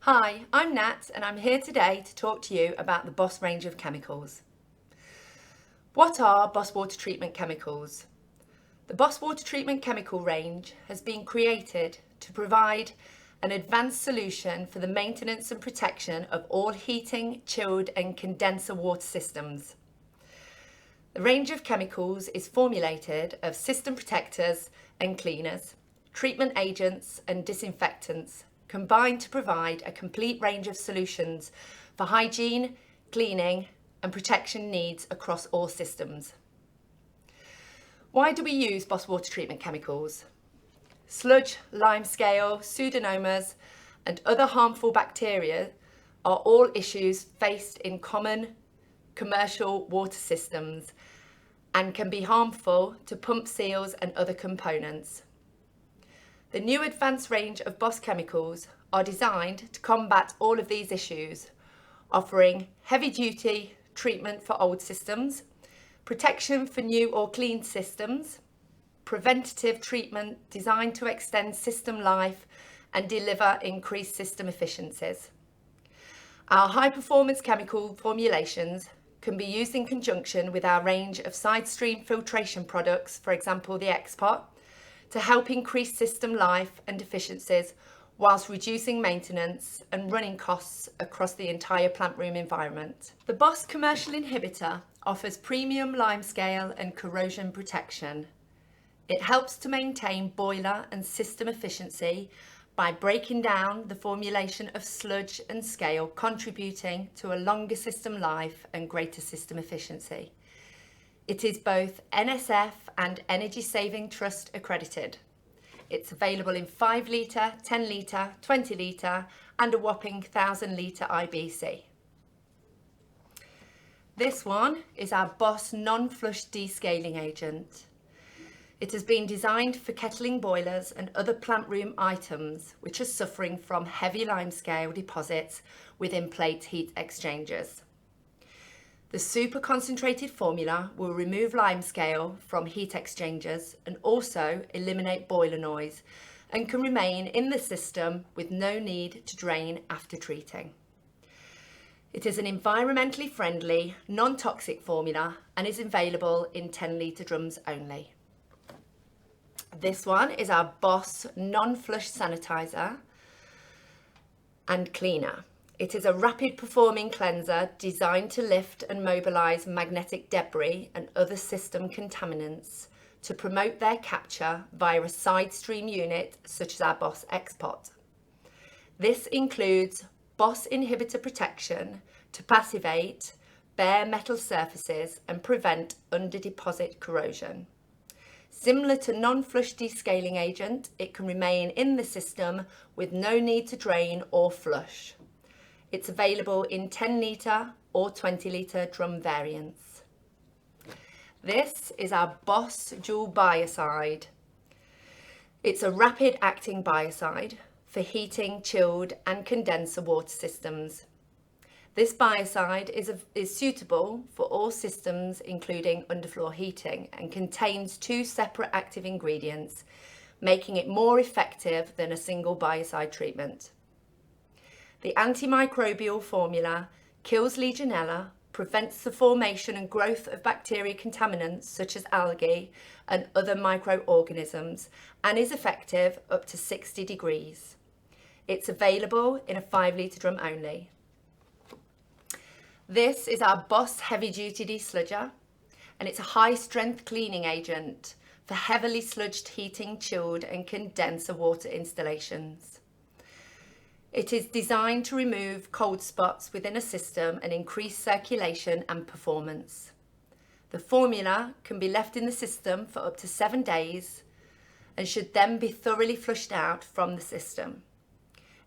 Hi, I'm Nat and I'm here today to talk to you about the Boss range of chemicals. What are Boss water treatment chemicals? The Boss water treatment chemical range has been created to provide an advanced solution for the maintenance and protection of all heating, chilled and condenser water systems. The range of chemicals is formulated of system protectors and cleaners, treatment agents and disinfectants, combined to provide a complete range of solutions for hygiene, cleaning and protection needs across all systems. Why do we use Boss water treatment chemicals? Sludge, limescale, pseudomonas and other harmful bacteria are all issues faced in common commercial water systems and can be harmful to pump seals and other components. The new advanced range of Boss chemicals are designed to combat all of these issues, offering heavy-duty treatment for old systems, protection for new or clean systems, preventative treatment designed to extend system life and deliver increased system efficiencies. Our high-performance chemical formulations can be used in conjunction with our range of side stream filtration products, for example the X-Pot, to help increase system life and efficiencies whilst reducing maintenance and running costs across the entire plant room environment. The Boss commercial inhibitor offers premium limescale and corrosion protection. It helps to maintain boiler and system efficiency by breaking down the formulation of sludge and scale, contributing to a longer system life and greater system efficiency. It is both NSF and Energy Saving Trust accredited. It's available in 5 litre, 10 litre, 20 litre and a whopping 1000 litre IBC. This one is our Boss non-flush descaling agent. It has been designed for kettling boilers and other plant room items which are suffering from heavy limescale deposits within plate heat exchangers. The super concentrated formula will remove limescale from heat exchangers and also eliminate boiler noise and can remain in the system with no need to drain after treating. It is an environmentally friendly, non-toxic formula and is available in 10 litre drums only. This one is our Boss non-flush sanitizer and cleaner. It is a rapid performing cleanser designed to lift and mobilise magnetic debris and other system contaminants to promote their capture via a side stream unit such as our Boss X-Pot. This includes Boss inhibitor protection to passivate bare metal surfaces and prevent under deposit corrosion. Similar to non-flush descaling agent, it can remain in the system with no need to drain or flush. It's available in 10 litre or 20 litre drum variants. This is our Boss Dual Biocide. It's a rapid acting biocide for heating, chilled and condenser water systems. This biocide is suitable for all systems including underfloor heating and contains 2 separate active ingredients, making it more effective than a single biocide treatment. The antimicrobial formula kills Legionella, prevents the formation and growth of bacteria contaminants such as algae and other microorganisms, and is effective up to 60 degrees. It's available in a 5 litre drum only. This is our Boss Heavy Duty DeSludger, and it's a high strength cleaning agent for heavily sludged heating, chilled and condenser water installations. It is designed to remove cold spots within a system and increase circulation and performance. The formula can be left in the system for up to 7 days and should then be thoroughly flushed out from the system.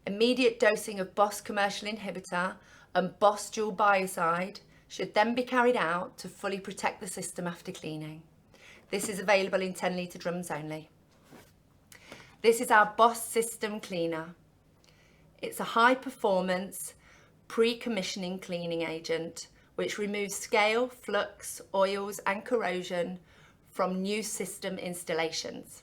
Immediate dosing of Boss commercial inhibitor and Boss dual biocide should then be carried out to fully protect the system after cleaning. This is available in 10 litre drums only. This is our Boss system cleaner. It's a high performance pre-commissioning cleaning agent which removes scale, flux, oils and corrosion from new system installations.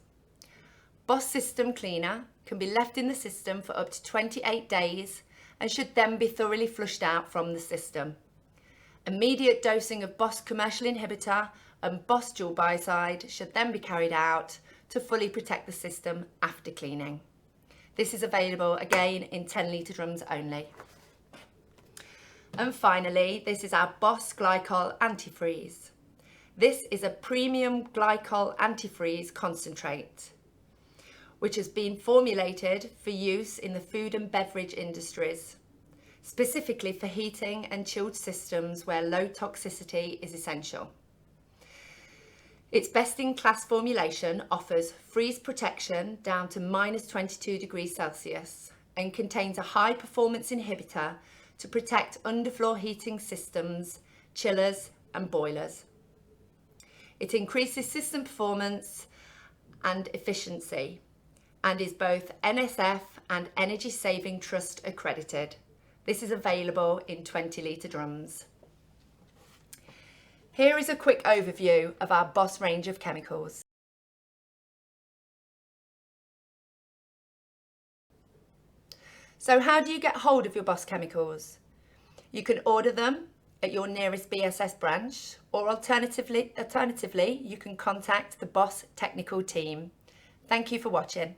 Boss system cleaner can be left in the system for up to 28 days and should then be thoroughly flushed out from the system. Immediate dosing of BOS commercial inhibitor and BOS dual biocide should then be carried out to fully protect the system after cleaning. This is available again in 10 litre drums only. And finally, this is our BOS Glycol antifreeze. This is a premium glycol antifreeze concentrate, which has been formulated for use in the food and beverage industries, specifically for heating and chilled systems where low toxicity is essential. Its best-in-class formulation offers freeze protection down to -22 degrees Celsius and contains a high-performance inhibitor to protect underfloor heating systems, chillers and boilers. It increases system performance and efficiency and is both NSF and Energy Saving Trust accredited. This is available in 20 litre drums. Here is a quick overview of our BOS range of chemicals. So how do you get hold of your BOS chemicals? You can order them at your nearest BSS branch, or alternatively, you can contact the BOS technical team. Thank you for watching.